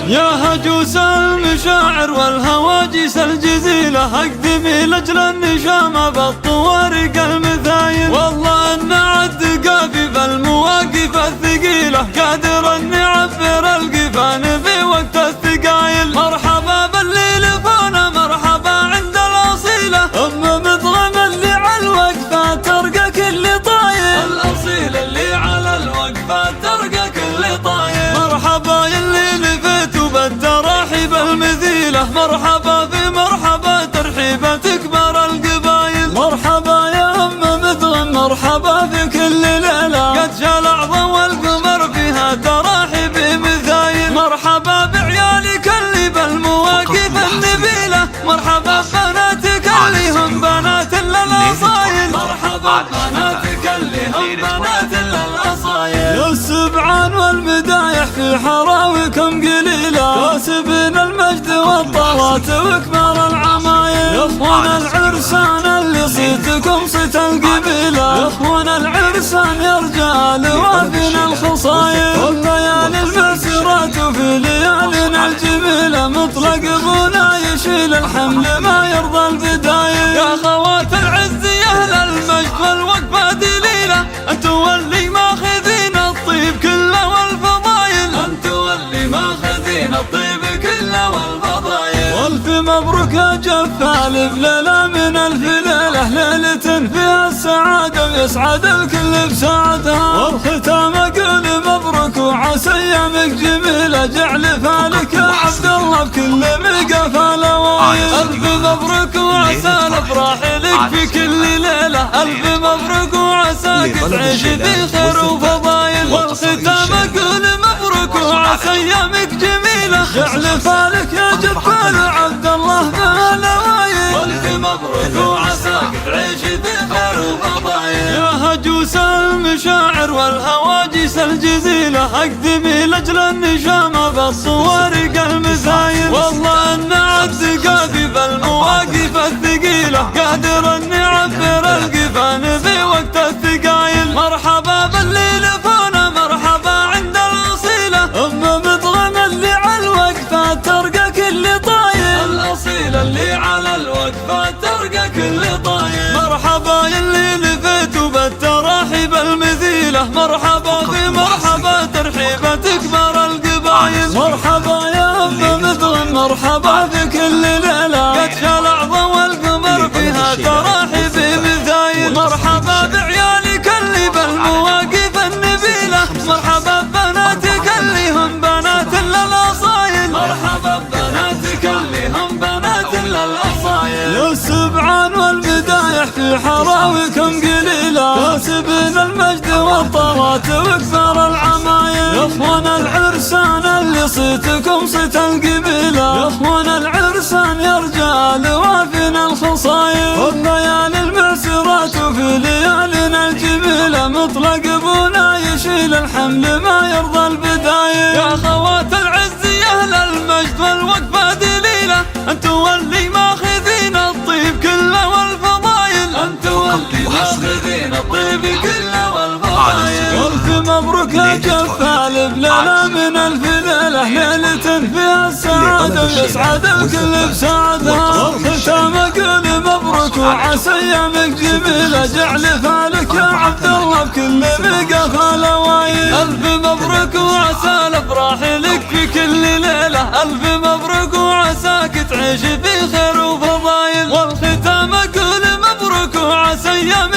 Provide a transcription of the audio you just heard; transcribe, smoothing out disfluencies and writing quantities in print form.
يا هجوس المشاعر والهواجس الجزيلة، أقدمي لأجل النشامة بالطوارق المثايل. والله أن عد قافي بالمواقف الثقيلة، قادر أن يعبر القفان في وقت الثقايل. مرحبا باللي لفونا، مرحبا عند الأصيلة، مضغم اللي على الوقفة ترقى كل طايل. الأصيلة اللي على الوقفة ترقى كل طايل. مرحبا يلي لفيتوا بالتراحيب المثيلة، مرحبا في مرحبا ترحيبة تكبر القبايل. مرحبا يا مضغم، مرحبا في كل ليلة، قد جاء الأعظم والقمر فيها تراحيب مثايل. مرحبا بعيالك اللي بالمواقف النبيلة، مرحبا ببناتك اللي هم بنات للأصايل. مرحبا ببناتك اللي هم بنات للأصايل. يا السبعان والمدايح في حراويكم قليلة، كاسبين المجد والطلات وكبار العمايل. يا اخوان العرسان اللي صيتكم صيت القبيلة، يا اخوان العرسان يا رجال وافين الخصايل. والليالي المسيرات وفي ليالينا الجميلة، مطلق ابونا يشيل الحمل ما يرضى البدايل. يا خوات العز يا اهل المجد والوقفة دليلة، انتوا اللي ماخذين الطيب كله والفضايل. انتوا اللي ماخذين الطيب كله والفضايل. والف مبروك يا جفال بليلة من الف ليلة، ليلة فيها السعادة ويسعد الكل بساعتها. والختام اقول مبروك وعسى ايامك جميلة، جعل فالك يا عبد الله بكل ملقى فالوايل. الف مبروك وعسى الافراح لك في كل ليلة، الف مبروك وعساك تعيش في خير وفضايل. والختام اقول مبروك وعسى ايامك جميلة، جعل فالك يا جبال عبد الله بالوايل. والف مبروك وعساك تعيش في خير وفضايل. يا هجوس المشاعر والهواجس الجزيلة، أقدمي لأجل النشامة بالطوارق المثايل. والله أن عد قافي بالمواقف الثقيلة، قادر أن يعبر القفان في وقت الثقايل. مرحبا باللي لفونا، مرحبا عند الأصيلة، مضغم اللي على الوقفة ترقى كل طايل. الأصيلة اللي على الوقفة ترقى كل طايل. مرحبا يلي لفيتوا بالتراحيب المثيلة، مرحبا في مرحبا ترحيبة تكبر القبايل. مرحبا يا مضغم، مرحبا في كل ليلة، قد جاء الأعظم والقمر فيها تراحيب مثايل. مرحبا بعيالك اللي بالمواقف النبيلة، مرحبا ببناتك اللي هم بنات للأصايل. مرحبا ببناتك اللي هم بنات للأصايل. يا السبعان والمدايح في حراويكم قليلة، كاسبين المجد والطلات وكبار العمايل. يا اخوان العرسان اللي صيتكم صيت القبيلة، يا اخوان العرسان يا رجال وافين الخصايل. والليالي المسيرات وفي ليالينا الجميلة، مطلق ابونا يشيل الحمل ما يرضى البدايل. يا خوات العز يا اهل المجد والوقفة دليلة، انتوا اللي ماخذين الطيب كله والفضايل. انتوا اللي ماخذين الطيب كله والفضايل. والف مبروك يا جفال بليلة من الف ليلة، ليلة فيها السعادة ويسعد الكل بساعتها. والختام اقول مبروك وعسى ايامك جميلة، جعل فالك يا عبد الله بكل ملقى فالوايل. الف مبروك وعسى الافراح لك في كل ليلة، الف مبروك وعساك تعيش في خير وفضايل. والختام اقول مبروك وعسى ايامك